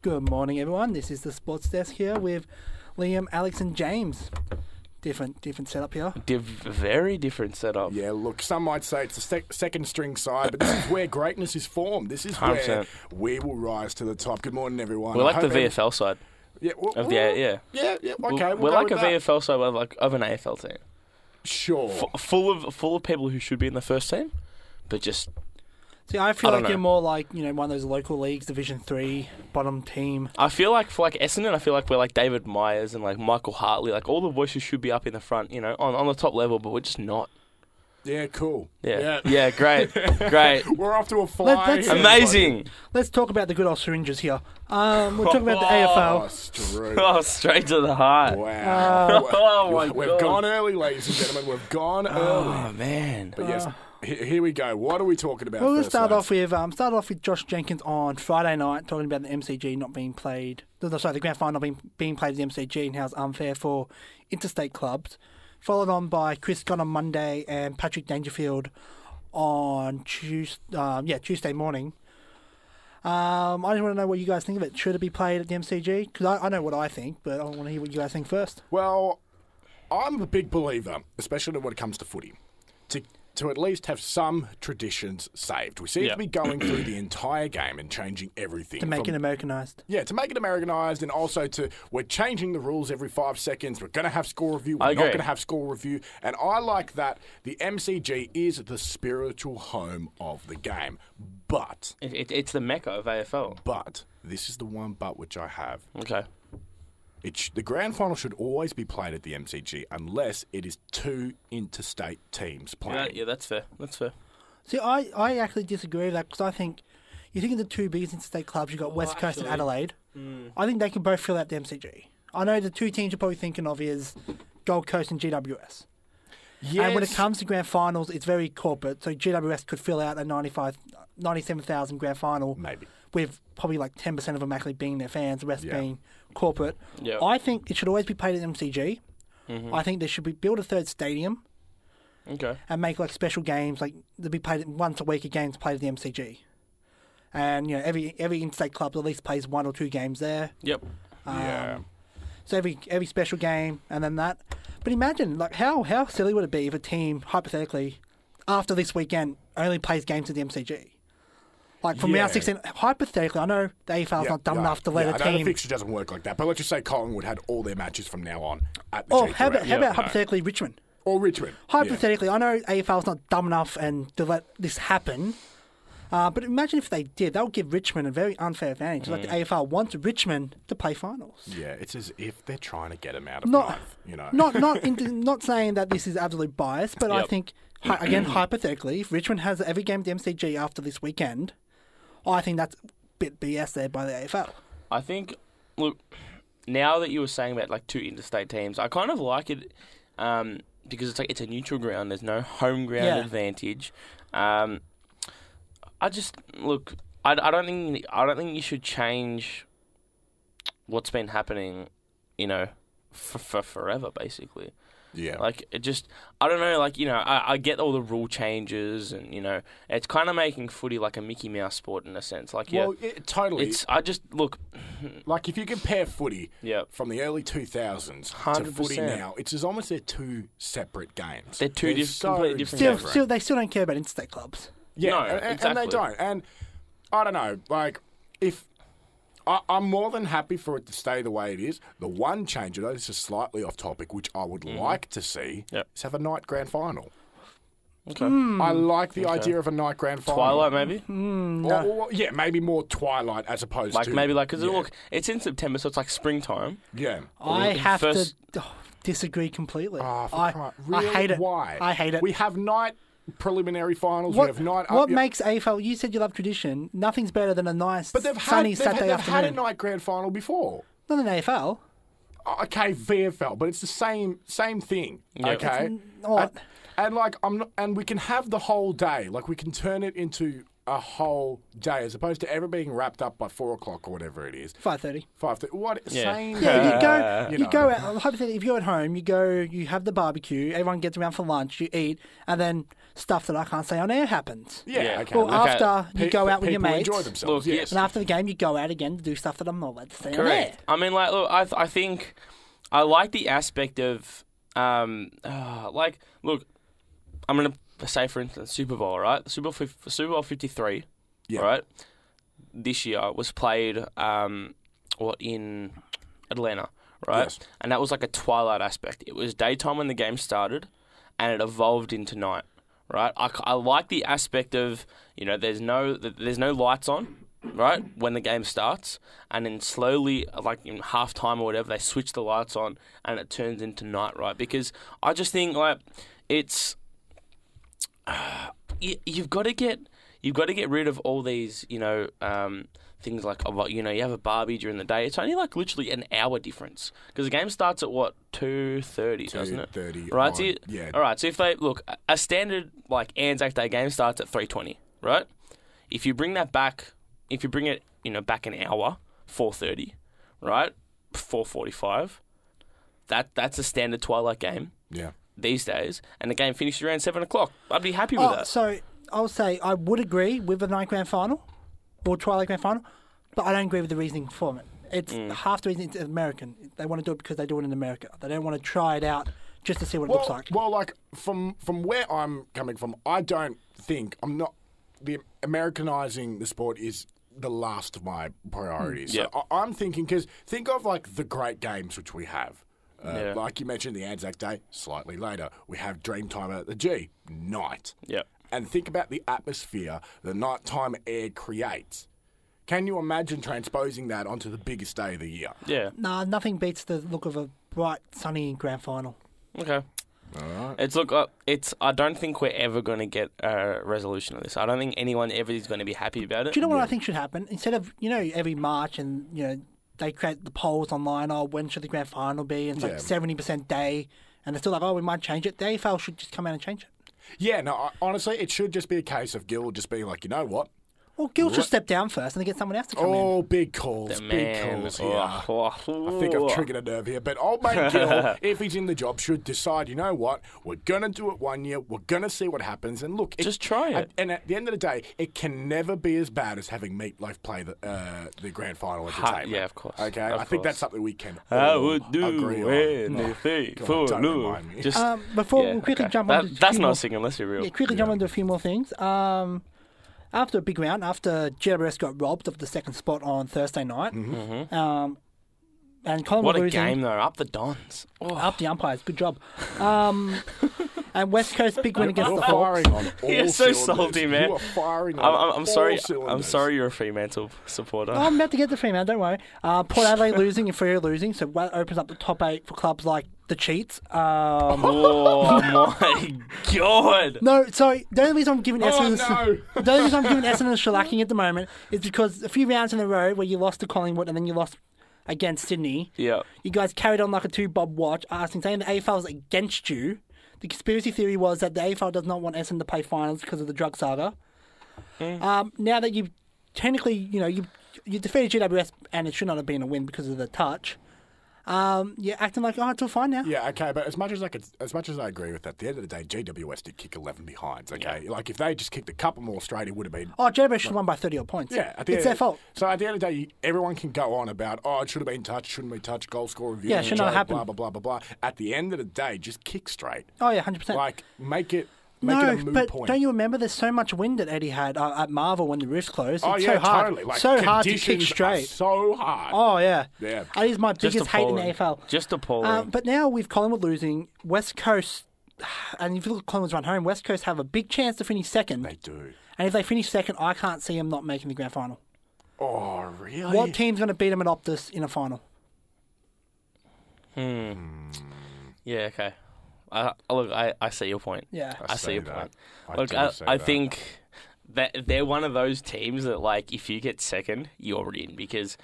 Good morning, everyone. This is the Sports Desk here with Liam, Alex, and James. Different setup here. Very different setup. Yeah, look, some might say it's a second string side, but this is where greatness is formed. This is 100%. where we will rise to the top. Good morning, everyone. We're like the VFL side. Yeah, Yeah. Okay, We're like a VFL side of an AFL team. Sure. Full of people who should be in the first team, but just. See, I feel I don't like you're know. more like, one of those local leagues, Division 3, bottom team. I feel like for Essendon, I feel like we're like David Myers and like Michael Hartley. Like all the voices should be up in the front, on the top level, but we're just not. Yeah, cool. Yeah, great. We're off to a fly. Let's- here, Amazing. Let's talk about the good old syringes here. We're talking about the buddy. AFL. Oh, straight. Oh, straight to the heart. Wow. Oh, my We've God. gone early, ladies and gentlemen. We've gone Oh, early. man. But yes, here we go. What are we talking about Well, we'll first, start lads? off with Josh Jenkins on Friday night, talking about the MCG not being played. The grand final not being played at the MCG and how it's unfair for interstate clubs. Followed on by Chris Scott on Monday and Patrick Dangerfield on Tuesday morning. I just want to know what you guys think of it. Should it be played at the MCG? Because I know what I think, but I want to hear what you guys think first. Well, I'm a big believer, especially when it comes to footy, to at least have some traditions saved. We seem to be going through the entire game and changing everything. To make it Americanised. Yeah, to make it Americanised, and also we're changing the rules every 5 seconds. We're going to have score review. We're I not agree. going to have score review. And I like that the MCG is the spiritual home of the game. But It's the mecca of AFL. this is the one but which I have. Okay. The grand final should always be played at the MCG unless it is 2 interstate teams playing. Yeah, that's fair. See, I actually disagree with that because I think you think of the two biggest interstate clubs, you've got West Coast and Adelaide. I think they can both fill out the MCG. I know the two teams you're probably thinking of is Gold Coast and GWS. Yes. And when it comes to grand finals, it's very corporate. So GWS could fill out a 97,000 grand final Maybe. with probably like 10% of them actually being their fans, the rest being corporate. Yeah. I think it should always be played at MCG. I think there should be build a third stadium Okay. and make like special games, like they'll be played once a week. A game's played at the MCG, and every interstate club at least plays 1 or 2 games there. Yep. Yeah. So every special game and then that. But imagine like how silly would it be if a team hypothetically after this weekend only plays games at the MCG? Like from round 16, hypothetically, I know the AFL's not dumb enough to let a I know the team. fixture doesn't work like that, but let's just say Collingwood had all their matches from now on at the Oh, G2 how about round. hypothetically Richmond? Or Richmond. Hypothetically, I know AFL's not dumb enough and to let this happen. But imagine if they did. That would give Richmond a very unfair advantage. Like the AFL wants Richmond to play finals. Yeah, it's as if they're trying to get them out of Not- ninth, Not saying that this is absolute bias, but I Yep. think, again, hypothetically, if Richmond has every game at the MCG after this weekend, I think that's a bit BS there by the AFL. I think, look, now that you were saying about like 2 interstate teams, I kind of like it because it's a neutral ground. There's no home ground advantage. I don't think you should change what's been happening, for forever, basically. Yeah. Like, it just, I don't know, like, I get all the rule changes and, it's kind of making footy like a Mickey Mouse sport in a sense. Like, totally. Look, Like, if you compare footy Yep. from the early 2000s to 100%. footy now, it's as almost they're 2 separate games. They're two completely different Still, they still don't care about interstate clubs. Yeah, No, and they exactly. don't. And I don't know, like, if... I'm more than happy for it to stay the way it is. The one change, though, this is slightly off topic, which I would like to see, is have a night grand final. okay. I like the idea of a night grand final. Twilight, maybe? Or, yeah, maybe more twilight as opposed Like, to... maybe, like, because yeah. look, it's in September, so it's like springtime. Yeah. I have first- to disagree completely. Oh, I really? hate it. Why? I hate it. We have night preliminary finals. What, we have night... what makes AFL... You said you love tradition. Nothing's better than a nice But they've sunny Saturday they've had a afternoon. night grand final before. Not an AFL. Okay, VFL, but it's the same thing. Yeah. Okay, What? and like and we can have the whole day. Like we can turn it into a whole day as opposed to ever being wrapped up by 4 o'clock or whatever it is. 5:30. 5:30. What? Yeah. Same. Yeah, you know. go out. Hypothetically, if you're at home, you have the barbecue. Everyone gets around for lunch. You eat, and then stuff that I can't say on air happens. Yeah. Okay. Or look, after you go out with your people mates, enjoy themselves. Look, Yes. and after the game, you go out again to do stuff that I'm not allowed to say on air. Correct. I mean, like, look, I think I like the aspect of, like, look, I'm going to say, for instance, Super Bowl, right? Super Bowl 53, Yeah. right? This year was played, in Atlanta, right? Yes. And that was like a twilight aspect. It was daytime when the game started, and it evolved into night, right? I like the aspect of, there's no lights on, right, when the game starts, and then slowly, like in halftime or whatever, they switch the lights on, and it turns into night, right? Because I just think, like, it's you've got to get rid of all these, things like, you have a barbie during the day. It's only like literally an hour difference because the game starts at what, 2:30, doesn't it? 2:30. Right. So yeah. All right. So if they look, a standard like Anzac Day game starts at 3:20, right? If you bring it, back an hour, 4:30, right? 4:45. That's a standard twilight game. Yeah. These days, and the game finished around 7 o'clock. I'd be happy with that. So I'll say I would agree with the night grand final or twilight grand final, but I don't agree with the reasoning for it. It's half the reason it's American. They want to do it because they do it in America. They don't want to try it out just to see what it looks like. Well, like from where I'm coming from, I don't think the Americanizing the sport is the last of my priorities. Yeah. So I'm thinking, because think of like the great games which we have. Yeah. Like you mentioned, the Anzac Day, slightly later. We have Dreamtime at the G, night. Yeah. And think about the atmosphere the nighttime air creates. Can you imagine transposing that onto the biggest day of the year? Yeah. Nah, nothing beats the look of a bright, sunny grand final. Okay. All right. I don't think we're ever going to get a resolution of this. I don't think anyone ever is going to be happy about it. Do you know what I think should happen? Instead of, every March and, they create the polls online, when should the grand final be? And it's like 70% day. And they're still like, we might change it. The AFL should just come out and change it. Yeah, no, honestly, it should just be a case of Gill just being like, you know what? Well, Gill should step down first and then get someone else to come in. Oh, big calls, big calls here. I think I've triggered a nerve here. But old mate Gill, if he's in the job, should decide, you know what, we're going to do it 1 year, we're going to see what happens. And look, just try it. And at the end of the day, it can never be as bad as having Meatloaf play the grand final entertainment. Yeah, of course. Okay, I think that's something we can I all would do agree on. anything for don't Lou. remind me. Just Before we quickly jump on to that's not singing, let's be real. Yeah, quickly jump into a few more things. After a big round, after GWS got robbed of the second spot on Thursday night, and Collingwood What a losing, game though, up the Dons. up the umpires, good job. And West Coast big win against You're the Hawks. firing on all You're so cylinders. salty, man. You are firing on I'm sorry. all cylinders. I'm sorry you're a Fremantle supporter. Oh, I'm about to get the Fremantle, don't worry. Port Adelaide losing and Freo losing, so that opens up the top 8 for clubs like the Cheats. Oh my god! No, sorry. The only reason I'm giving Oh, Essendon the only reason I'm giving Essendon shellacking at the moment is because a few rounds in a row where you lost to Collingwood and then you lost against Sydney, Yeah. you guys carried on like a two-bob watch, asking, saying the AFL is against you. The conspiracy theory was that the AFL does not want Essendon to play finals because of the drug saga. Now that you've technically, you defeated GWS and it should not have been a win because of the touch. You're acting like, it's all fine now. Yeah, okay, but as much as I agree with that, at the end of the day, GWS did kick 11 behinds. Okay, like if they just kicked a couple more straight, it would have been. Oh, GWS should have won by 30 odd points. Yeah, it's their fault. So at the end of the day, everyone can go on about, it should have been touched, shouldn't be touched, goal score review. Yeah, should not happen. Blah blah blah blah blah. At the end of the day, just kick straight. Oh yeah, 100%. Like make it a No, moot but point. don't you remember there's so much wind that Eddie had at Marvel when the roofs closed? Oh It's yeah, so hard, totally. Like, so hard to kick conditions are straight. so hard. Oh yeah, Yeah. That is my biggest hate in the appalling. AFL. Just appalling. But now with Collingwood losing, West Coast, and if you look at Collingwood's run home, West Coast have a big chance to finish second. They do. And if they finish second, I can't see them not making the grand final. Oh really? What team's going to beat them at Optus in a final? Yeah. Okay. Look, I see your point. Yeah. I see your that. point. I Look, do I see that. think that they're one of those teams that, like, if you get second, you're in because,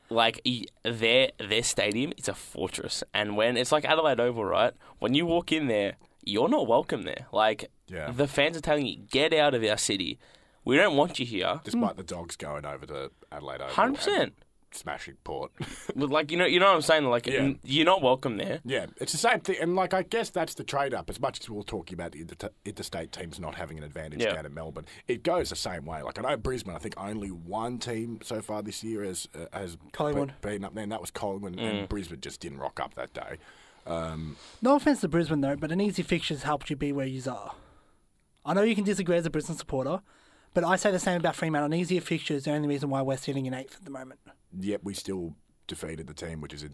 like, their stadium is a fortress, and when it's like Adelaide Oval, right? When you walk in there, you're not welcome there. Like, Yeah. the fans are telling you, get out of our city. We don't want you here. Despite the Dogs going over to Adelaide Oval. 100%. Smashing Port. Like, you know what I'm saying? Like, you're not welcome there. Yeah, it's the same thing. And, like, I guess that's the trade-up. As much as we're talking about the interstate teams not having an advantage down in Melbourne, it goes the same way. Like, I know Brisbane, I think only one team so far this year has Collingwood. been up there, and that was Collingwood, and Brisbane just didn't rock up that day. No offence to Brisbane, though, but an easy fixtures helps you be where you are. I know you can disagree as a Brisbane supporter, but I say the same about Fremantle. An easier fixture is the only reason why we're sitting in 8th at the moment. Yet we still defeated the team, which is in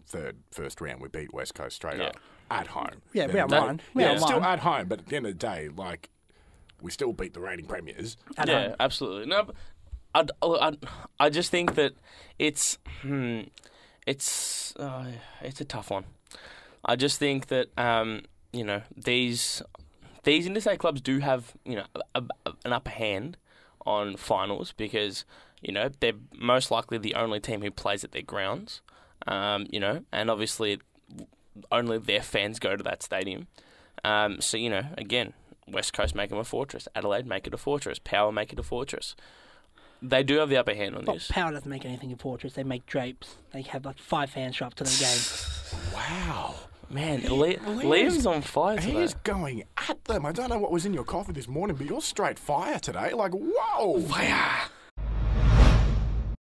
first round. We beat West Coast straight up at home. Yeah, round one. Still at home, but at the end of the day, like, we still beat the reigning premiers. At home. Absolutely. No, I just think that it's a tough one. I just think that these interstate clubs do have an upper hand on finals because they're most likely the only team who plays at their grounds, and obviously only their fans go to that stadium. So again, West Coast make them a fortress, Adelaide make it a fortress, Power make it a fortress. They do have the upper hand on this. Power doesn't make anything a fortress. They make drapes. They have like 5 fans show up to their game. Wow. Man, Liam's on fire today. He is going at them. I don't know what was in your coffee this morning, but you're straight fire today. Like, whoa. Fire.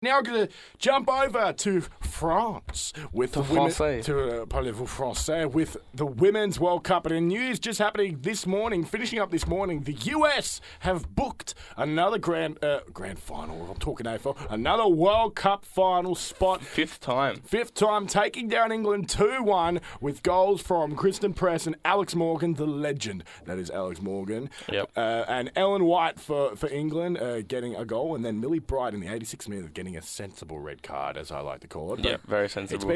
Now we're going to jump over to France with the women, parlez-vous français, with the Women's World Cup. And in news just happening this morning, finishing up this morning, the US have booked another grand final. I'm talking AFL. Another World Cup final spot. Fifth time, taking down England 2-1 with goals from Kristen Press and Alex Morgan, the legend. That is Alex Morgan. Yep. And Ellen White for England getting a goal. And then Millie Bright in the 86th minute getting a sensible red card, as I like to call it. Yeah, very sensible.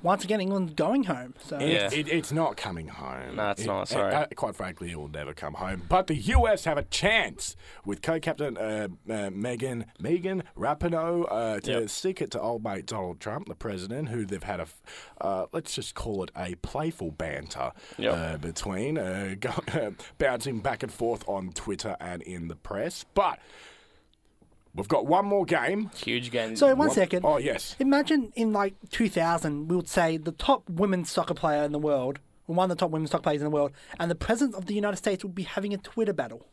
Once again, England's going home. So it's not coming home. No, it's not. Sorry. Quite frankly, it will never come home. But the US have a chance with co-captain Megan Rapinoe to stick it to old mate Donald Trump, the president, who they've had let's just call it a playful banter between, bouncing back and forth on Twitter and in the press. But we've got one more game. Huge game. So, one second. Oh, yes. Imagine in, 2000, we would say the top women's soccer player in the world, or one of the top women's soccer players in the world, and the President of the United States would be having a Twitter battle.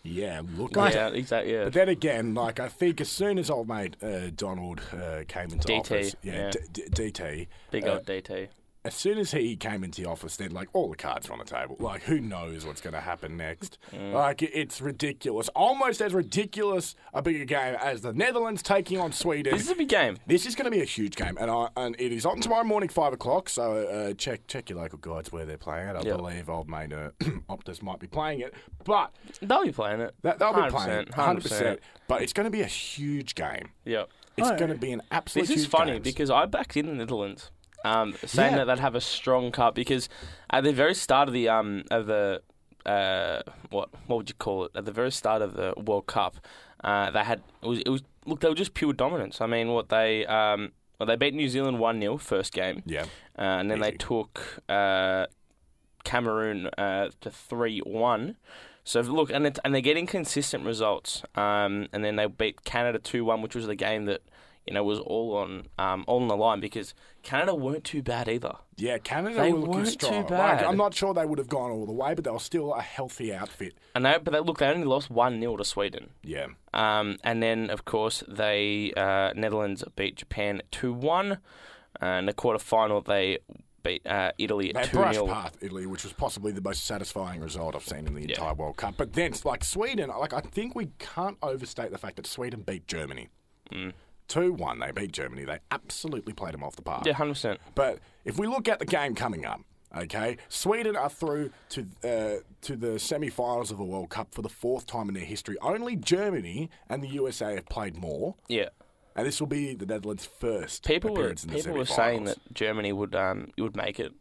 Yeah, look. Yeah, exactly. Yeah. But then again, I think as soon as old mate Donald came into office, DT, big old DT. As soon as he came into the office, then all the cards are on the table. Who knows what's going to happen next? It's ridiculous. Almost as ridiculous a bigger game as the Netherlands taking on Sweden. This is a big game. This is going to be a huge game, and it is on tomorrow morning, 5:00. So check your local guides where they're playing it. I believe old mate Optus might be playing it, but they'll be playing it. They'll be playing it, 100%. But it's going to be a huge game. Yep. It's going to be an absolute. This is funny because I backed in the Netherlands. Saying that they'd have a strong cup because at the very start of the what would you call it? At the very start of the World Cup, they were just pure dominance. I mean, they beat New Zealand 1-0 first game. Yeah, and then they took Cameroon to 3-1. So look, and they're getting consistent results. And then they beat Canada 2-1, which was the game that was all on the line because Canada weren't too bad either. Yeah, Canada they were looking weren't strong. Too bad. I'm not sure they would have gone all the way, but they were still a healthy outfit. And they only lost 1-0 to Sweden. Yeah. And then of course they Netherlands beat Japan 2-1. In the quarterfinal they beat Italy 2-0. They brushed past Italy, which was possibly the most satisfying result I've seen in the entire World Cup. But then, Sweden, I think we can't overstate the fact that Sweden beat Germany. 2-1, they beat Germany. They absolutely played them off the park. Yeah, 100%. But if we look at the game coming up, okay, Sweden are through to the semi-finals of the World Cup for the 4th time in their history. Only Germany and the USA have played more. Yeah. And this will be the Netherlands' first appearance in the semi-finals. People were saying that Germany would make it.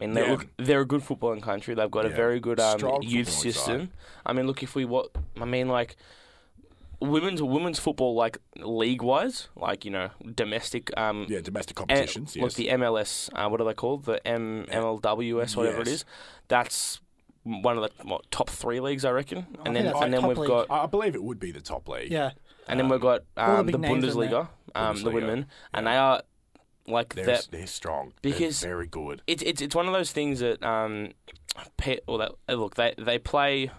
I mean, they're a good footballing country. They've got a very good youth system. I mean, look, women's football, league-wise, domestic... domestic competitions, Look, the MLS, what are they called? The MLWS, whatever it is. That's one of the top 3 leagues, I reckon. And then we've got. I believe it would be the top league. Yeah. And then we've got all the the big names in Bundesliga, there. the women, and they are like They're strong. because they're very good. It's one of those things that they play.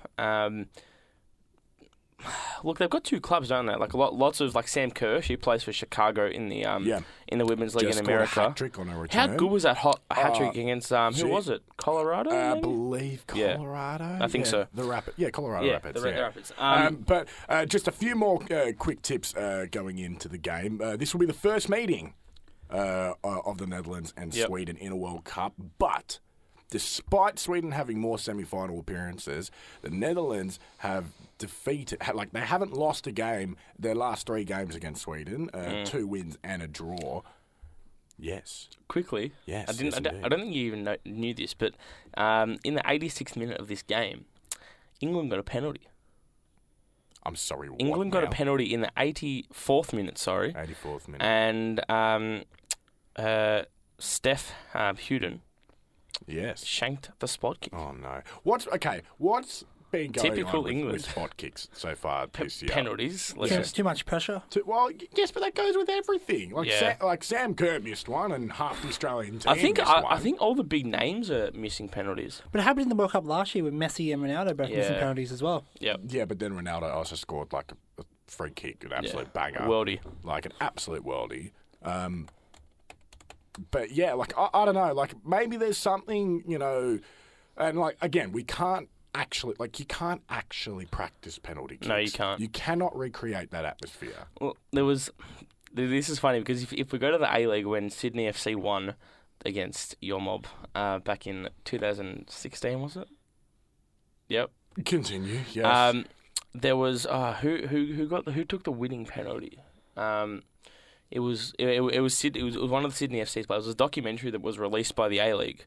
Look, they've got 2 clubs, don't they? Like lots of like Sam Kerr, she plays for Chicago in the women's league Just in America. Scored a hat-trick on her return. How good was that hat-trick against who was it? Colorado? I believe Colorado. Yeah, I think so. The Rapids. Yeah, Colorado Rapids. The Rapids. But just a few more quick tips going into the game. This will be the first meeting of the Netherlands and Sweden in a World Cup, but despite Sweden having more semi-final appearances, the Netherlands have they haven't lost a game their last 3 games against Sweden, 2 wins and a draw. Yes. Quickly. Yes. I don't think you even knew this, but in the 86th minute of this game, England got a penalty. I'm sorry, what England got now? a penalty in the 84th minute, 84th minute. And Steph Huden shanked the spot kick. Oh, no. What's been going Typical on England. with spot kicks so far this year? Penalties. Too much pressure. Well, yes, but that goes with everything. Like Sam Kerr missed one, and half the Australian team missed one. I think all the big names are missing penalties. But it happened in the World Cup last year with Messi and Ronaldo both missing penalties as well. Yep. Yeah, but then Ronaldo also scored like a free kick, an absolute banger. Worldie. Like an absolute worldie. But yeah, like I don't know, like maybe there's something, and like again, you can't actually practice penalty kicks. No, you can't. You cannot recreate that atmosphere. Well, this is funny because if we go to the A-League when Sydney FC won against your mob back in 2016, was it? Yep. Continue. Yes. There was who took the winning penalty. It was one of the Sydney FC's players. It was a documentary that was released by the A-League,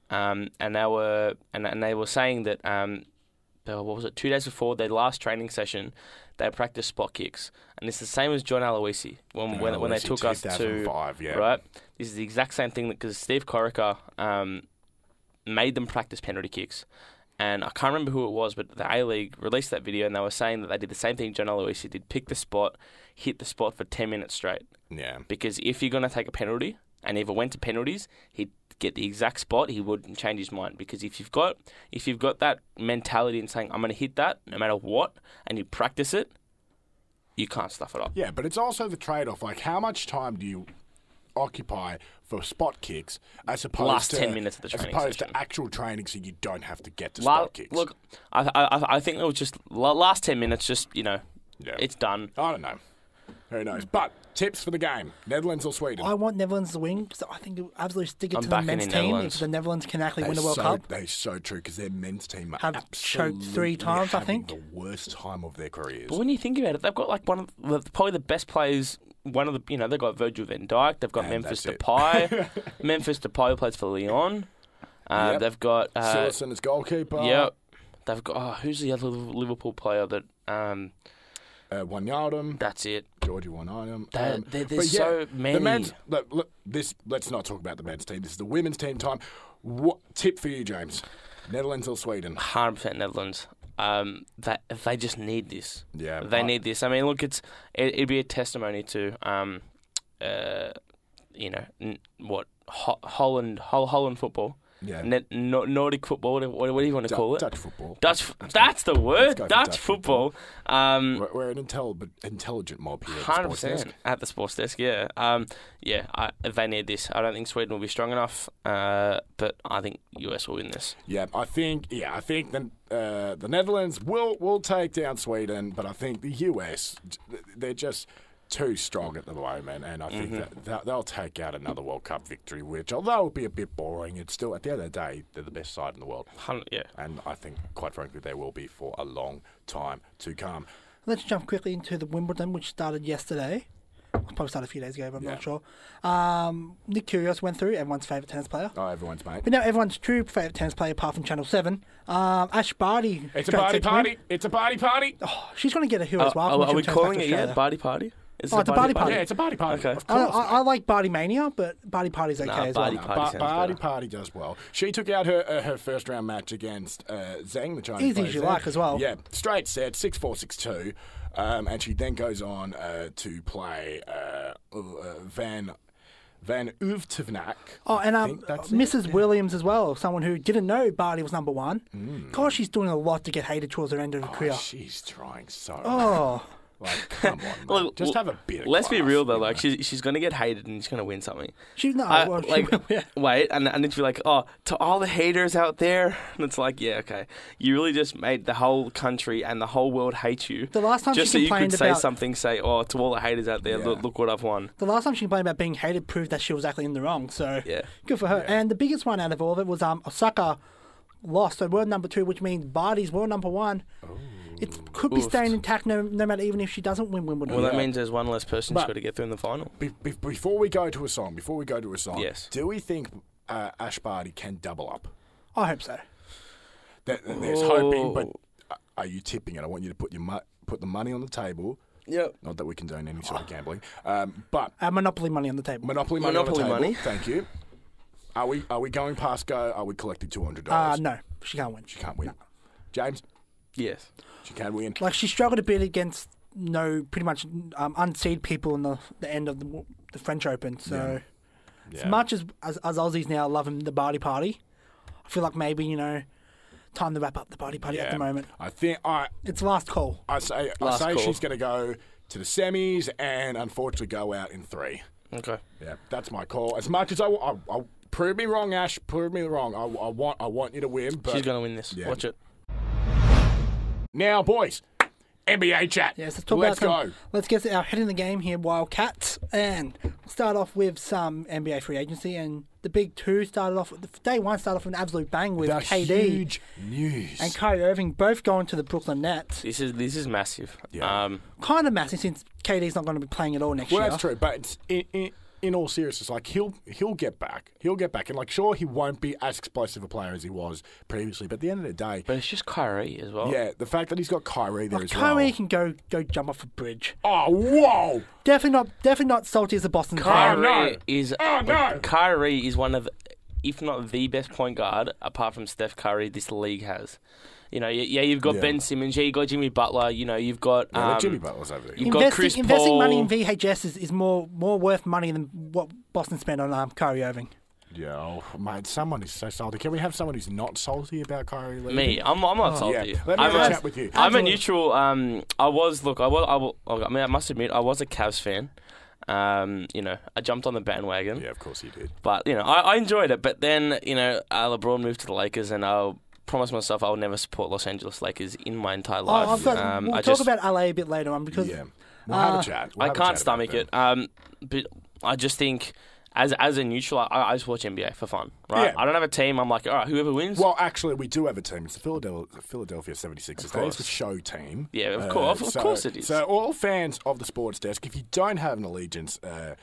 and they were saying that what was it? 2 days before their last training session, they practiced spot kicks, and it's the same as John Aloisi when they took us to right. This is the exact same thing because Steve Corica made them practice penalty kicks. And I can't remember who it was, but the A-League released that video, and they were saying that they did the same thing John Aloisi did: pick the spot, hit the spot for 10 minutes straight. Yeah. Because if you're going to take a penalty, and if it went to penalties, he'd get the exact spot. He wouldn't change his mind. Because if you've got that mentality and saying I'm going to hit that no matter what, and you practice it, you can't stuff it up. Yeah, but it's also the trade-off. Like, how much time do you occupy for spot kicks as opposed to 10 minutes of the training session. To actual training, so you don't have to get to spot kicks? Look, I think it was just last 10 minutes. Just it's done. I don't know. Who knows? But tips for the game: Netherlands or Sweden? I want Netherlands to win because I think it will absolutely stick it to the backing men's in team Netherlands. if the Netherlands can actually win the World Cup. They're so true because their men's team have choked 3 times. I think the worst time of their careers. But when you think about it, they've got like probably the best players. One of the they've got Virgil van Dijk. They've got Memphis Depay. Memphis Depay who plays for Lyon. They've got Silasson as goalkeeper. Yep. They've got who's the other Liverpool player that Wijnaldum. That's it. Georgie Wijnaldum. There's so many. The men's, look, let's not talk about the men's team. This is the women's team time. What tip for you, James? Netherlands or Sweden? 100% Netherlands. They just need this. Yeah, they need this. I mean, look, it'd be a testimony to Holland football. Yeah. Nordic football. What do you want to call it? Dutch football. That's the word. Dutch football. We're an intelligent mob here. 100% at the sports desk. Yeah. They need this. I don't think Sweden will be strong enough. But I think US will win this. Yeah, I think the Netherlands will take down Sweden, but I think the US, they're just too strong at the moment, and I think that they'll take out another World Cup victory, which, although it'll be a bit boring, it's still, at the end of the day, they're the best side in the world. Yeah. And I think, quite frankly, they will be for a long time to come. Let's jump quickly into the Wimbledon, which started yesterday. Probably started a few days ago, but I'm not sure. Nick Kyrgios went through, everyone's favourite tennis player. Oh, everyone's mate. But now everyone's true favourite tennis player, apart from Channel 7. Ash Barty. It's a Barty Party. It's a Barty Party. Oh, she's going to get a hero as well. Are we calling it yet? Barty Party? Is Oh, it it's a Barty Party. Yeah, it's a Barty Party. Okay. Of course. I like Barty Mania, but Barty Party's okay as Barty well. Party sounds Barty better. Party does well. She took out her first round match against Zhang, the Chinese Easy player as you Zhang. like as well. Yeah, straight set, 6-4, 6-2. And she then goes on to play Van Uwtevnak. Oh, and I think that's it. Mrs. Williams as well, someone who didn't know Barty was number one. Gosh, she's doing a lot to get hated towards her end of her career. She's trying so hard. Oh, Like, come on, mate. Look, Just have a bit of Let's be class, real though. you Like know. she's gonna get hated and she's gonna win something. she no, I- well, she like, will, yeah. wait, and then you'd be like, oh, to all the haters out there, and it's like, yeah, okay, you really just made the whole country and the whole world hate you. The last time just she so you could complained say about something, say, oh, to all the haters out there, Yeah. look what I've won. the last time she complained about being hated proved that she was actually in the wrong. So Yeah. good for her. Yeah. And the biggest one out of all of it was Osaka lost. So world number 2, which means Barty's world number 1. It could be Oofed. staying intact no matter even if she doesn't win Wimbledon. Well, that Yeah. means there's one less person But- she's got to get through in the final. Before we go to a song, Yes. do we think Ash Barty can double up? I hope so. There's hoping, but are you tipping it? I want you to put the money on the table. Yep. Not that we condone any sort of gambling, but Monopoly money on the table. Monopoly money on the Monopoly table. money. Thank you. Are we going past go? Are we collecting $200? No, she can't win. She can't win. James, Yes. she can win. Like she struggled a bit against pretty much unseed people in the end of the French Open. So as much as Aussies now loving the Barty Party, I feel like maybe time to wrap up the Barty Party at the moment. I think It's last call. I say Last call. she's going to go to the semis and unfortunately go out in 3. Okay. Yeah, that's my call. As much as I prove me wrong, Ash. Prove me wrong. I want you to win. But She's gonna win this. Yeah. Watch it. now, boys, NBA chat. Yes, let's talk Let's about go. Let's get our head in the game here, Wildcats, and we'll start off with some NBA free agency. And the big two started off. Day one started off with an absolute bang with The KD huge news. and Kyrie Irving both going to the Brooklyn Nets. This is massive. Yeah. Kind of massive since KD's not going to be playing at all next Well, year. that's true, but it's, in all seriousness, like he'll get back. He'll get back, and like sure, he won't be as explosive a player as he was previously. But at the end of the day, But it's just Kyrie as well. yeah, the fact that he's got Kyrie there Like, as Kyrie well. can go jump off a bridge. Oh, whoa! Definitely not salty as a Boston fan. Kyrie no. Kyrie is one of, if not the best point guard apart from Steph Curry this league has. You've got Yeah. Ben Simmons, you've got Jimmy Butler, you've got Jimmy Butler's over there. you've got Chris investing Paul. money in VHS is more worth money than what Boston spent on Kyrie Irving. Yeah, oh, mate, someone is so salty. Can we have someone who's not salty about Kyrie leaving? Me, I'm not salty. Yeah, let me have a chat with you. I'm a Absolutely. neutral. I must admit, I was a Cavs fan. I jumped on the bandwagon. Yeah, of course he did. But, I enjoyed it. But then, LeBron moved to the Lakers, and I'll promise myself I will never support Los Angeles Lakers in my entire life. We'll talk about LA a bit later on because Yeah, we'll have a chat. We'll I have a can't chat stomach about it. But I just think, as a neutral, I just watch NBA for fun, right? Yeah. I don't have a team. I'm like, all right, whoever wins. Well, actually, we do have a team. It's the Philadelphia 76ers. That is course. the show team. Yeah, of course. Of course it is. So, all fans of the Sports Desk, if you don't have an allegiance to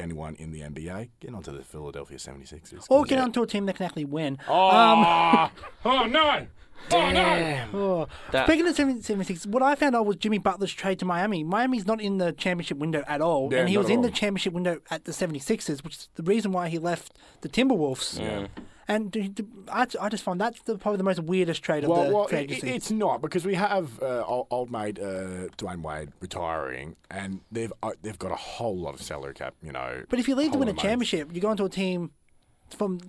anyone in the NBA, get onto the Philadelphia 76ers. or get onto a team that can actually win. Oh, oh no! Damn. Oh. That- Speaking of 76, what I found out was Jimmy Butler's trade to Miami. Miami's not in the championship window at all, Yeah, and he not was at in the all. championship window at the 76ers, which is the reason why he left the Timberwolves. Yeah. And I just find that's probably the most weirdest trade of Well, the free agency. it's not because we have old mate Dwayne Wade retiring, and they've got a whole lot of salary cap. But if you leave to whole win a lot of money. championship, you go into a team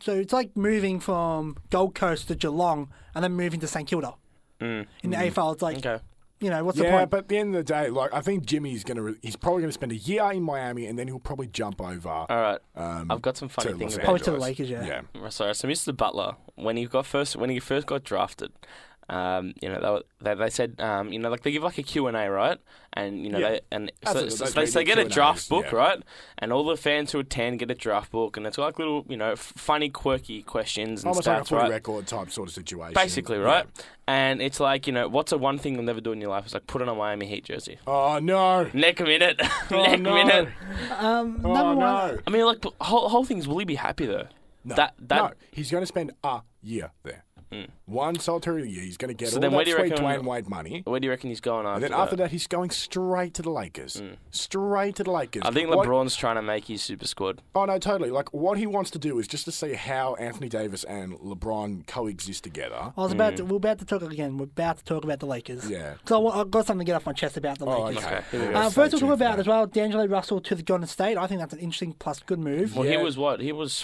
so it's like moving from Gold Coast to Geelong and then moving to St Kilda. In the AFL, it's like, Okay. What's the Yeah, point? but at the end of the day, like I think Jimmy's he's probably gonna spend a year in Miami, and then he'll probably jump over. All right. I've got some funny to things Los about Probably to the Angeles. Lakers, yeah. Sorry, so Mr. Butler, when he first got drafted, they said, like they give like a Q&A, right? And Yeah. they get a draft book, yeah. right? And all the fans who attend get a draft book, and it's like little, funny, quirky questions and Almost like a stats, footy right? record type sort of situation. Basically, right? And it's like, what's the one thing you'll never do in your life? It's like put on a Miami Heat jersey. Oh no! Neck minute. Oh, Neck no. minute. Number Oh one, no! I mean, like, whole things, will he be happy though? No, That no, he's going to spend a year there. One solitary year. He's going to get So all then that where do you sweet reckon- Dwayne Wade money. Where do you reckon he's going after And then after that, he's going straight to the Lakers. Straight to the Lakers. I think LeBron's trying to make his super squad. Oh, no, totally. Like, what he wants to do is just to see how Anthony Davis and LeBron coexist together. We're about to talk again. We're about to talk about the Lakers. Yeah. So I've got something to get off my chest about the Oh, Lakers. okay. Here we go. First, we'll talk about as well D'Angelo Russell to the Golden State. I think that's an interesting plus good move. Well, Yeah. he was what? He was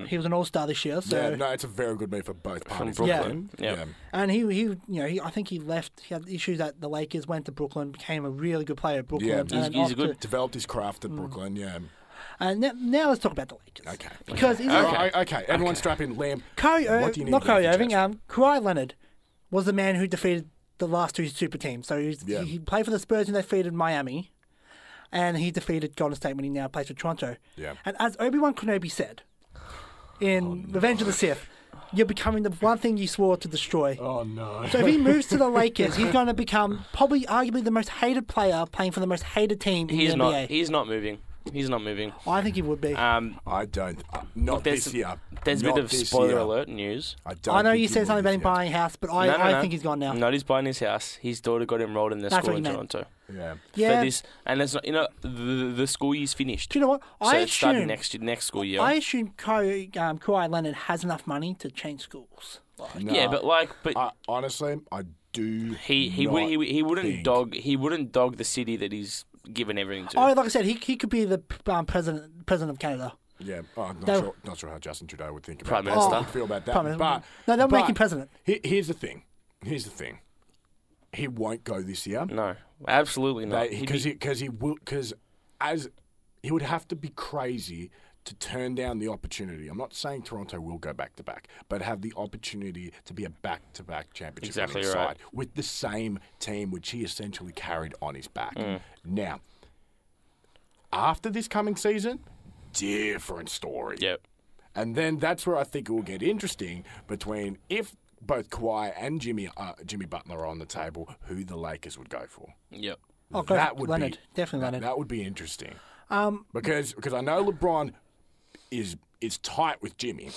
He was an All-Star this year, so Yeah, no, it's a very good move for both parties. Brooklyn. Yeah. and I think he left. He had issues at the Lakers, went to Brooklyn, became a really good player at Brooklyn. Yeah, and he's then a off good- Developed his craft at Brooklyn, yeah. And now let's talk about the Lakers. Okay. Because Okay, everyone strap in. Liam, what do you need not to get Kyrie off Irving. your chest? Kawhi Leonard was the man who defeated the last two super teams. So he played for the Spurs and they defeated Miami, and he defeated Golden State when he now plays for Toronto. Yeah. And as Obi-Wan Kenobi said in Revenge of the Sith, you're becoming the one thing you swore to destroy. Oh, no. So if he moves to the Lakers, he's going to become probably arguably the most hated player playing for the most hated team in the NBA. He's not moving. He's not moving. I think he would be. I don't. Not this year. There's a Not bit of this spoiler year. alert news. I don't I know think you he said will something about this him year. buying a house, but No, I think he's gone now. Not he's buying his house. His daughter got enrolled in the That's school what in he meant. Toronto. Yeah. Yeah. For this, and it's not, the school year's finished. Do you know what? So it's starting next school year. I assume Kawhi Leonard has enough money to change schools. No, Yeah, but honestly, I do. he wouldn't think- dog the city that he's given everything to. Oh, like I said, he could be the president of Canada. Yeah, I'm No. not sure how Justin Trudeau would think about Prime that. Minister. How he'd feel about that. Prime Minister. But No, they'll make but him president. Here's the thing. He won't go this year. No, absolutely not. Because he would have to be crazy to turn down the opportunity. I'm not saying Toronto will go back to back, but have the opportunity to be a back to back championship Exactly winning right. side with the same team which he essentially carried on his back. Now, after this coming season, different story. Yep. And then that's where I think it will get interesting between if both Kawhi and Jimmy Butler are on the table, who the Lakers would go for. Yep. Oh, go That for would Leonard. be Definitely Leonard. That would be interesting. Because I know LeBron is tight with Jimmy,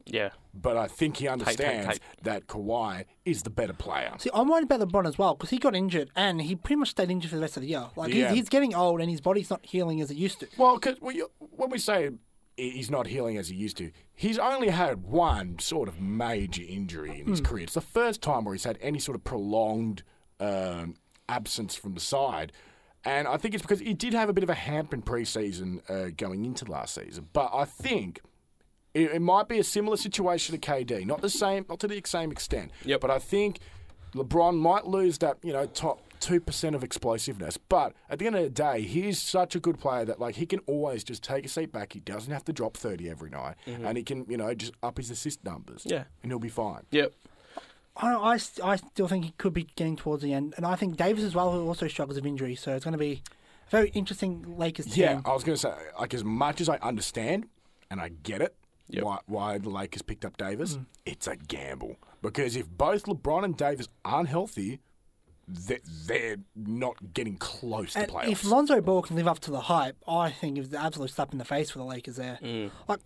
Yeah. but I think he understands take. that Kawhi is the better player. See, I'm worried about LeBron as well because he got injured and he pretty much stayed injured for the rest of the year. Like Yeah. he's getting old and his body's not healing as it used to. Well, when we say he's not healing as he used to, he's only had one sort of major injury in his career. It's the first time where he's had any sort of prolonged absence from the side. And I think it's because he did have a bit of a hamper in pre-season going into last season. But I think it might be a similar situation to KD. Not to the same extent. Yep. But I think LeBron might lose that, top 2% of explosiveness. But at the end of the day, he's such a good player that he can always just take a seat back. He doesn't have to drop 30 every night. And he can, just up his assist numbers. Yeah. And he'll be fine. Yep. I still think he could be getting towards the end. And I think Davis as well, who also struggles with injury. So it's going to be a very interesting Lakers team. Yeah, I was going to say, as much as I understand and I get it, Yep. why the Lakers picked up Davis, it's a gamble. Because if both LeBron and Davis aren't healthy, they're not getting close to And playoffs. if Lonzo Ball can live up to the hype, I think it's the absolute slap in the face for the Lakers there.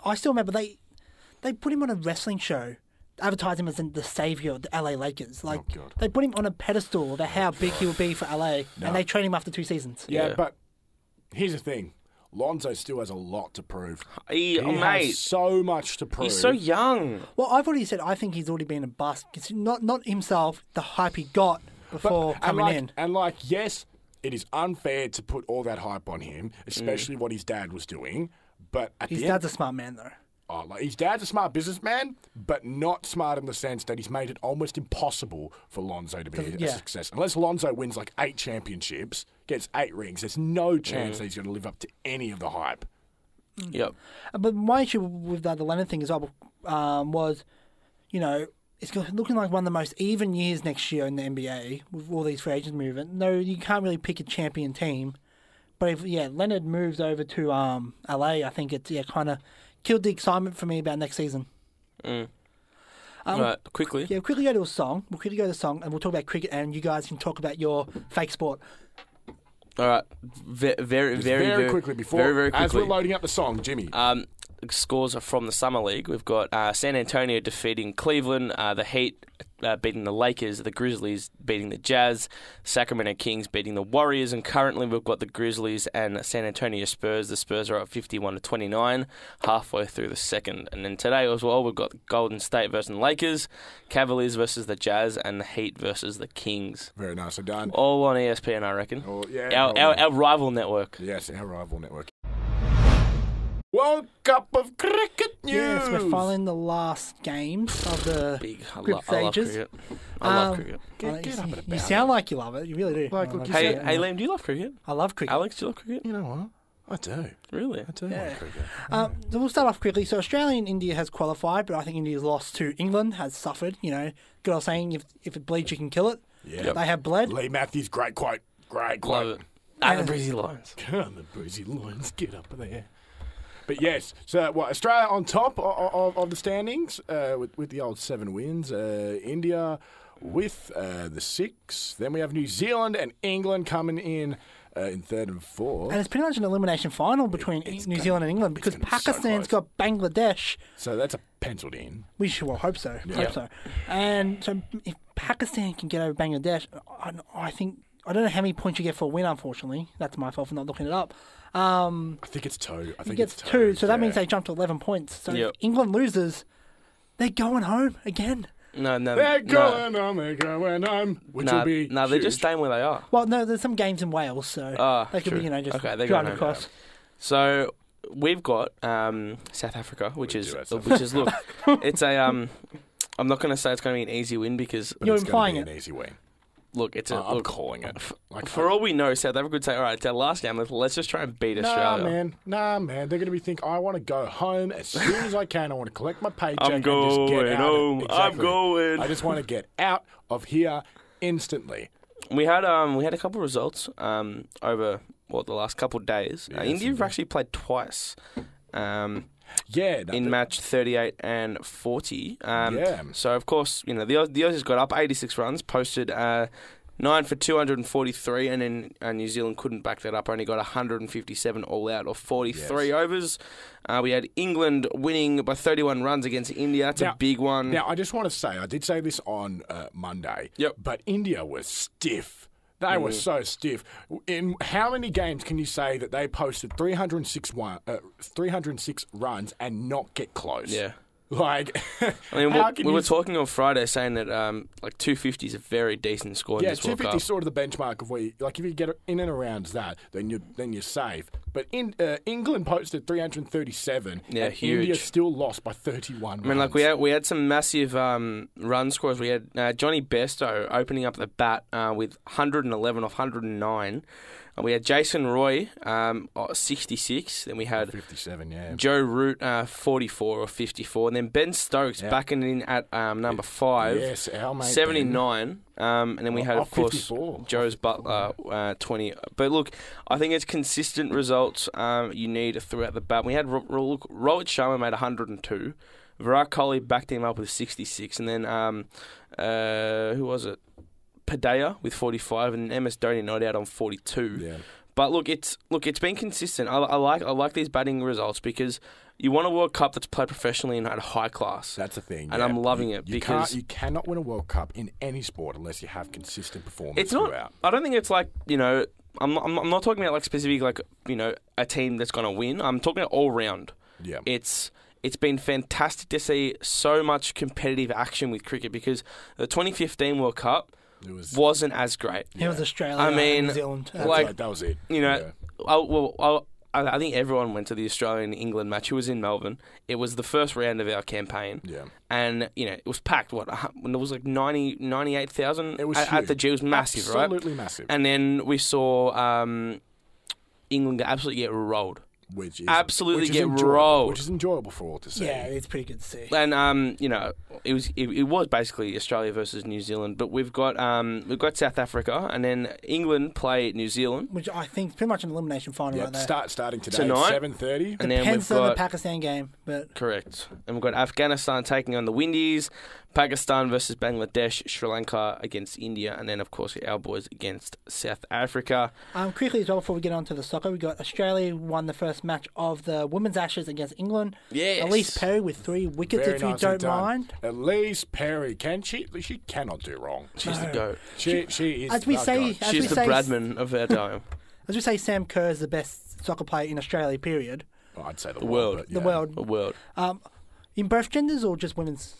I still remember they put him on a wrestling show, advertised him as the savior of the LA Lakers. God. They put him on a pedestal about how big he would be for LA, and they trained him after 2 seasons. yeah, but here's the thing. Lonzo still has a lot to prove. He has so much to prove. He's so young. Well, I've already said I think he's already been a bust. It's not himself, the hype he got before coming in. And yes, it is unfair to put all that hype on him, especially what his dad was doing. But at His the dad's end, a smart man, though. his dad's a smart businessman, but not smart in the sense that he's made it almost impossible for Lonzo to be a success. Unless Lonzo wins 8 championships, gets 8 rings, there's no chance that he's going to live up to any of the hype. Yep. But my issue with the Leonard thing as well was, it's looking like one of the most even years next year in the NBA with all these free agents moving. No, you can't really pick a champion team. But if Leonard moves over to LA, I think it's kind of killed the excitement for me about next season. Right, quickly. Yeah, we'll quickly go to a song. We'll quickly go to a song, and we'll talk about cricket, and you guys can talk about your fake sport. All right. Very Very quickly before, very quickly. as we're loading up the song, Jimmy. scores are from the Summer League. We've got San Antonio defeating Cleveland, the Heat beating the Lakers, the Grizzlies beating the Jazz, Sacramento Kings beating the Warriors, and currently we've got the Grizzlies and San Antonio Spurs. The Spurs are up 51-29, halfway through the second. And then today as well, we've got Golden State versus the Lakers, Cavaliers versus the Jazz, and the Heat versus the Kings. Very nicely done. All on ESPN, I reckon. Oh, yeah, our rival network. Yes, our rival network. World Cup of Cricket news. Yes, we're following the last games of the group stages. I love cricket. Get up and about. You sound like you love it. You really do. Hey, Liam, do you love cricket? I love cricket. Alex, do you love cricket? You know what? I do. Really? I do Yeah. like cricket. So we'll start off quickly. So Australia and India has qualified, but I think India's lost to England, has suffered. You know, good old saying, if it bleeds, you can kill it. Yeah. They have bled. Lee Matthews, great quote. Great quote. Love it. And the Breezy Lions. Come the Breezy Lions, get up there. But yes, so Australia on top of the standings with the old 7 wins. India with the 6. Then we have New Zealand and England coming in 3rd and 4th. And it's pretty much an elimination final between New Zealand and England because Pakistan's got Bangladesh. So that's a penciled in. We should hope so. Hope so. And so if Pakistan can get over Bangladesh, I think I don't know how many points you get for a win. Unfortunately, that's my fault for not looking it up. I think it's 2. I think it's 2. So that means they jump to 11 points. So if England loses, they're going home again. No. They're going home, which will be No, they're just staying where they are. Well, no, there's some games in Wales, so they could be, just driving across. So we've got South Africa, which is look, it's a I'm not going to say it's going to be an easy win because you're implying an easy win. Look, I'm calling it. For all we know, South Africa would say, all right, it's our last game. Let's just try and beat Australia. Nah, man. They're going to be thinking, I want to go home as soon as I can. I want to collect my paycheck I'm going and just get out home. Exactly. I'm going. I just want to get out of here instantly. We had a couple of results over the last couple of days. India have actually played twice. In match 38 and 40. So, of course, the Aussies got up 86 runs, posted 9 for 243, and then New Zealand couldn't back that up, only got 157 all out of 43 overs. We had England winning by 31 runs against India. That's a big one. Now, I just want to say, I did say this on Monday, but India was stiff. They were so stiff. In how many games can you say that they posted 306 runs and not get close? Yeah. Like, I mean, we were talking on Friday saying that 250 is a very decent score in this World Cup. 250 is sort of the benchmark of where if you get in and around that, then you're safe. But England posted 337, and huge. India still lost by 31 runs. I mean, we had some massive run scores. We had Johnny Bairstow opening up the bat with 111 off 109. We had Jason Roy, 66. Then we had 57, Joe Root, 44 or 54. And then Ben Stokes backing in at number 5. Yes, our mate 79. And then we had, of course, 54. Joe's Butler, 20. But look, I think it's consistent results you need throughout the bat. We had Rohit Sharma made 102. Virat Kohli backed him up with 66. And then, who was it? Padea with 45 and MS Dhoni not out on 42. Yeah. But look, it's been consistent. I like these batting results because you want a World Cup that's played professionally and at high class. That's the thing, and I'm loving it because you cannot win a World Cup in any sport unless you have consistent performance throughout. I don't think it's like I'm not talking about like specific a team that's going to win. I'm talking about all round. Yeah. It's been fantastic to see so much competitive action with cricket because the 2015 World Cup wasn't as great. It was Australia and New Zealand. That was it. I think everyone went to the Australian-England match. It was in Melbourne. It was the first round of our campaign. Yeah. And, it was packed, when it was like 98,000 at the G. It was massive, Absolutely right? Absolutely massive. And then we saw England absolutely get rolled. Which is rolled. Which is enjoyable for all to see. Yeah, it's pretty good to see. And it was basically Australia versus New Zealand, but we've got South Africa, and then England play New Zealand, which I think is pretty much an elimination final right there. Starting today tonight, at 7:30. And then we've got the Pakistan game, but correct. And we've got Afghanistan taking on the Windies, Pakistan versus Bangladesh, Sri Lanka against India, and then of course our boys against South Africa. Quickly as well before we get on to the soccer, we got Australia won the first first match of the Women's Ashes against England. Yes. Elise Perry with 3 wickets, Very if you nicely don't done. mind. Elise Perry, she cannot do wrong. She's the GOAT. She is As we the say, goat. She's the Bradman of our time. As we say, Sam Kerr is the best soccer player in Australia, period. Well, I'd say the world. world. But, The yeah. world. The world. In both genders or just women's?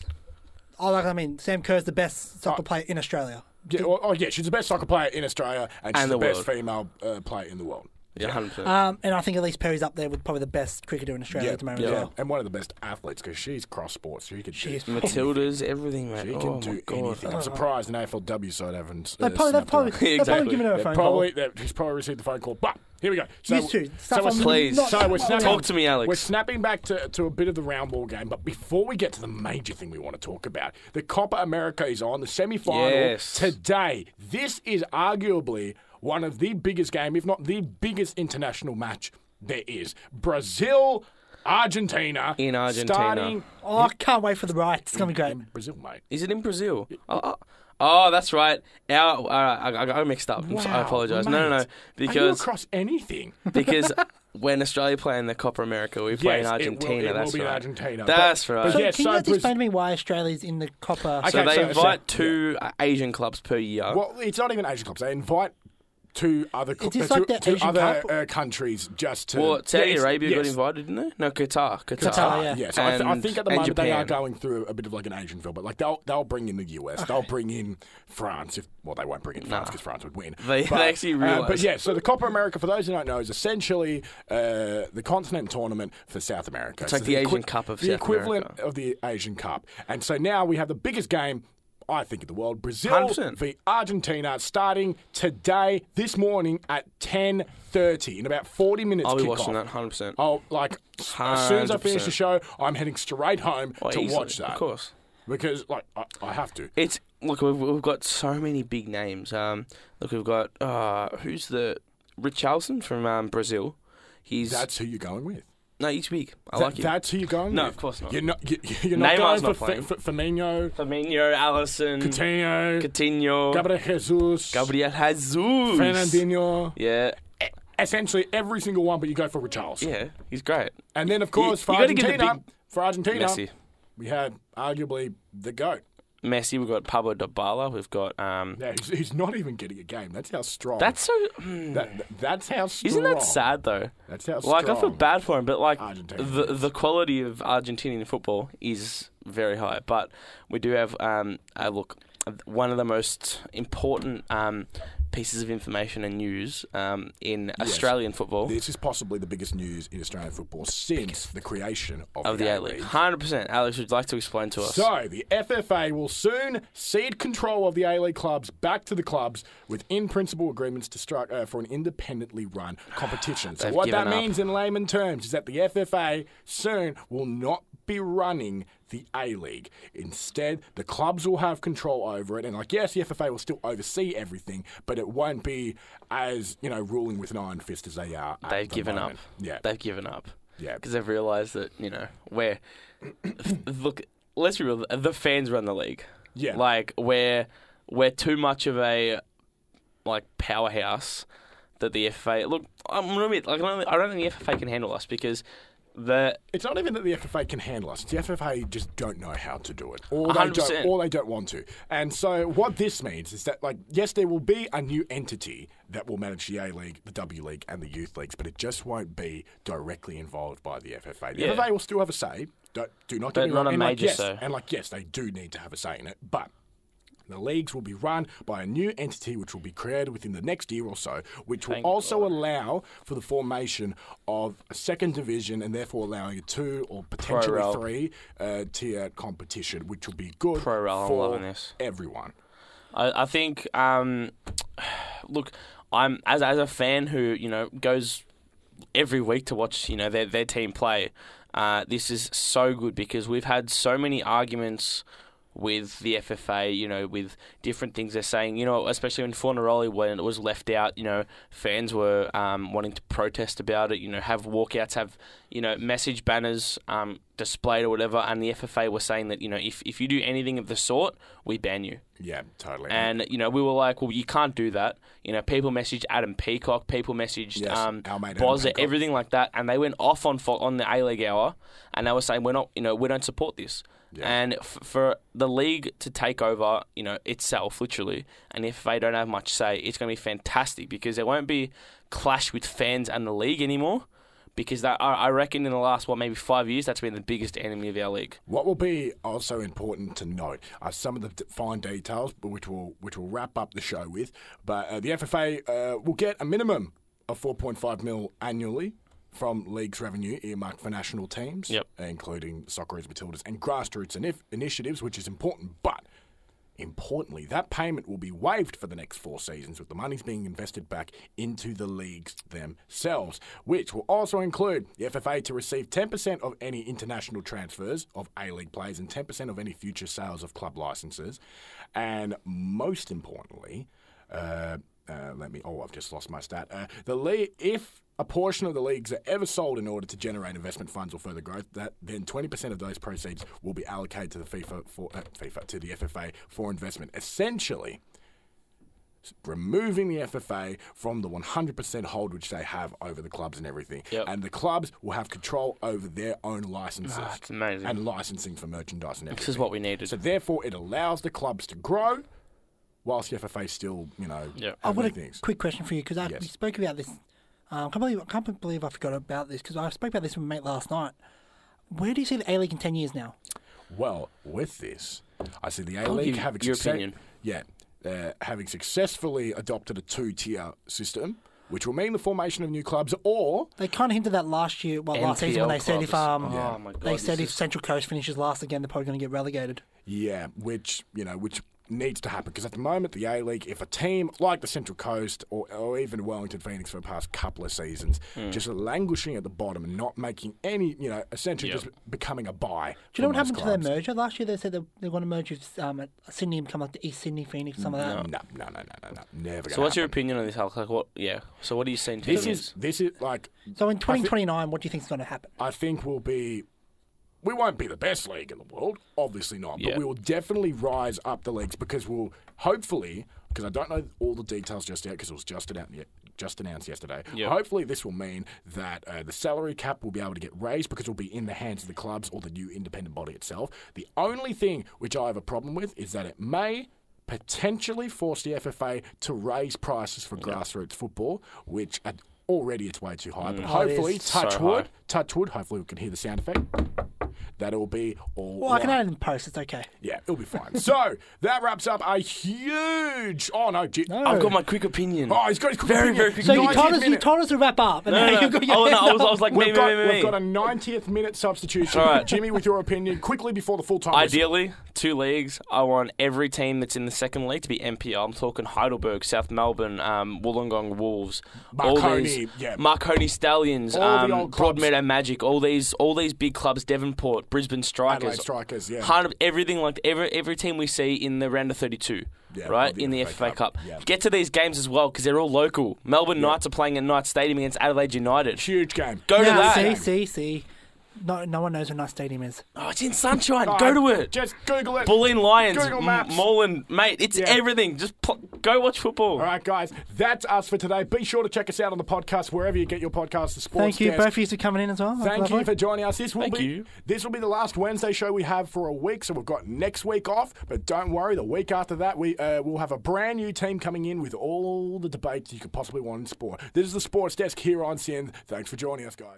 Sam Kerr is the best soccer player in Australia. Yeah, she's the best soccer player in Australia, and she's And the the best world. female player in the world. Yeah, 100%. And I think Elise Perry's up there with probably the best cricketer in Australia at the moment as well. And one of the best athletes because she's cross sports. She She's Matildas, everything, mate. She Oh, can my do God. anything. I'm surprised an AFLW side haven't. They've probably Exactly. given her a phone call. He's probably received the phone call. But here we go. So, Used to. so we're, Please. so we're snapping, Talk to me, Alex. We're snapping back to a bit of the round ball game. But before we get to the major thing we want to talk about, the Copa America is on, the semi-final Yes. today. This is arguably one of the biggest game, if not the biggest international match there is. Brazil, Argentina. In Argentina. Starting Oh, I can't wait for the right. It's going to be great. in Brazil, mate. Is it in Brazil? Oh, that's right. I got mixed up. I apologise. No. Are you Because across anything? when Australia play in the Copa America, we play in Argentina. It will that's be in right. Argentina. That's But right. So yeah, can you just Brazil- explain to me why Australia's in the Copa? Okay, So they so- invite two Asian clubs per year. Well, it's not even Asian clubs. They invite two other Is this like the two Asian other Cup? countries just to. Well, Saudi Yes, Arabia got yes. invited, didn't they? No, Qatar. Qatar, yeah. So I think at the moment they are Japan. going through a bit of like an Asian film, but like they'll bring in the US, they'll bring in France. They won't bring in France because France would win. They actually realise. But yeah, so the Copa America, for those who don't know, is essentially the continent tournament for South America. It's like the Asian Cup of the South equivalent America. of the Asian Cup. And so now we have the biggest game, I think, in the world. Brazil 100%. v Argentina starting today, this morning at 10:30. In about 40 minutes I'll be kickoff. watching that 100%. Oh, like as soon as I finish the 100%. show, I'm heading straight home to Easily, watch that. Of course. Because I have to. It's look, we've got so many big names. Look, we've got who's the Richarlison from Brazil. That's who you're going with. No, he's big. I like him. That's who you're going with. No, of course not. You're not. You're not Neymar's going not playing. for Firmino, Firmino, Alisson, Coutinho, Gabriel Jesus, Fernandinho. Yeah, Essentially every single one, but you go for Richarlison. yeah, he's great. And then of course You for gotta give the Argentina, Messi. we had arguably the GOAT. Messi, we've got Pablo Dybala, we've got Yeah, he's not even getting a game. That's how strong. That's so. That's how strong. Isn't that sad though? That's how Like I feel strong. bad for him, but like Argentina the quality of Argentinian football is very high. But we do have one of the most important pieces of information and news in Australian football. This is possibly the biggest news in Australian football since the creation of the A-League. 100%. Alex, would you like to explain to us? So, the FFA will soon cede control of the A-League clubs back to the clubs with in-principle agreements to strike for an independently run competition. So They've what that given up. means in layman terms is that the FFA soon will not be running the A-League. Instead, the clubs will have control over it. And yes, the FFA will still oversee everything, but it won't be as, ruling with an iron fist as they are at They've the given moment. up. Yeah. They've given up. Yeah. Because they've realised that, we're... Look, let's be real. The fans run the league. Yeah. Like, we're too much of a, powerhouse that the FFA... Look, I'm going to admit, I don't think the FFA can handle us because... It's not even that the FFA can handle us. The FFA just don't know how to do it, or 100%. they don't want to. And so what this means is that, yes, there will be a new entity that will manage the A-League, the W League, and the Youth Leagues, but it just won't be directly involved by the FFA. The FFA will still have a say. Do not get me wrong. Not a And major yes, say. and yes, they do need to have a say in it, but. The leagues will be run by a new entity which will be created within the next year or so, which will also allow for the formation of a second division and therefore allowing a 2 or potentially Pro-rel. 3 tier competition, which will be good Pro-rel, I'm for loving this. everyone. I think, look, I'm as a fan who goes every week to watch their team play. This is so good because we've had so many arguments with the FFA, with different things they're saying, especially when Fornaroli, when it was left out, fans were wanting to protest about it, have walkouts, have, message banners displayed or whatever, and the FFA were saying that, if you do anything of the sort, we ban you. Yeah, totally. And, we were like, well, you can't do that. People messaged Adam Peacock, people messaged Bozza, everything like that, and they went off on the A-League hour, and they were saying, we don't support this. Yeah. And for the league to take over, itself, literally, and the FFA don't have much say, it's going to be fantastic because there won't be clash with fans and the league anymore. Because I reckon in the last, maybe 5 years, that's been the biggest enemy of our league. What will be also important to note are some of the fine details, which we'll wrap up the show with. But the FFA will get a minimum of 4.5 mil annually from league's revenue earmarked for national teams, including Socceroos, Matildas, and grassroots initiatives, which is important. But importantly, that payment will be waived for the next 4 seasons, with the monies being invested back into the leagues themselves, which will also include the FFA to receive 10% of any international transfers of A-League players and 10% of any future sales of club licenses. And most importantly, I've just lost my stat. If a portion of the leagues are ever sold in order to generate investment funds or further growth, then 20% of those proceeds will be allocated to the to the FFA for investment. Essentially, removing the FFA from the 100% hold which they have over the clubs and everything. Yep. And the clubs will have control over their own licenses. It's amazing. And licensing for merchandise and everything. This is what we needed. So therefore, it allows the clubs to grow whilst the FFA still, I've got a quick question for you because we spoke about this. I can't believe I forgot about this because I spoke about this with my mate last night. Where do you see the A-League in 10 years now? Well, with this, I see the A-League having successfully adopted a 2-tier system, which will mean the formation of new clubs, or they kind of hinted that last season when they said if Central Coast finishes last again, they're probably going to get relegated. Yeah, which needs to happen because at the moment the A-League, if a team like the Central Coast or even Wellington Phoenix for the past couple of seasons just languishing at the bottom and not making any, essentially just becoming a buy. Do you know what happened to their merger? Last year they said they're going to merge with Sydney and become like the East Sydney Phoenix, some of that. No, never. So what's your opinion on this, Hulk? Like what? Yeah. So what are you saying? This is like. So in 2029, what do you think is going to happen? I think we won't be the best league in the world, obviously not, but we will definitely rise up the leagues because we'll hopefully, because I don't know all the details just yet because it was just announced yesterday, hopefully this will mean that the salary cap will be able to get raised because it will be in the hands of the clubs or the new independent body itself. The only thing which I have a problem with is that it may potentially force the FFA to raise prices for grassroots football, which already it's way too high, but hopefully, touch wood, hopefully we can hear the sound effect. That'll be all Well, I can add it in post. It's okay. Yeah, it'll be fine. So, that wraps up a huge... Oh, no. I've got my quick opinion. Oh, he's got his quick opinion. Very quick. So you told us to wrap up. And I was like, We've got a 90th minute substitution. All right. Jimmy, with your opinion, quickly before the full time. Ideally, 2 leagues. I want every team that's in the second league to be NPL. I'm talking Heidelberg, South Melbourne, Wollongong Wolves, Marconi Stallions, Broadmeadow Magic, all these big clubs, Devonport, Brisbane Strikers. Adelaide Strikers, everything like every team we see in the round of 32. Right, in the FA Cup. Get to these games as well because they're all local. Melbourne Knights are playing at Knight Stadium against Adelaide United. Huge game. Go to that. See. No one knows where Knight Stadium is. Oh, it's in Sunshine. Go to it. Just Google it. Bulleen Lions. Google Maps. Moreland, mate. It's everything. Just go watch football. All right, guys. That's us for today. Be sure to check us out on the podcast wherever you get your podcast. The Sports Thank you, Desk. both of you, for coming in as well. Thank you for joining us. This will be the last Wednesday show we have for a week, so we've got next week off. But don't worry, the week after that, we'll have a brand new team coming in with all the debates you could possibly want in sport. This is the Sports Desk here on SYN. Thanks for joining us, guys.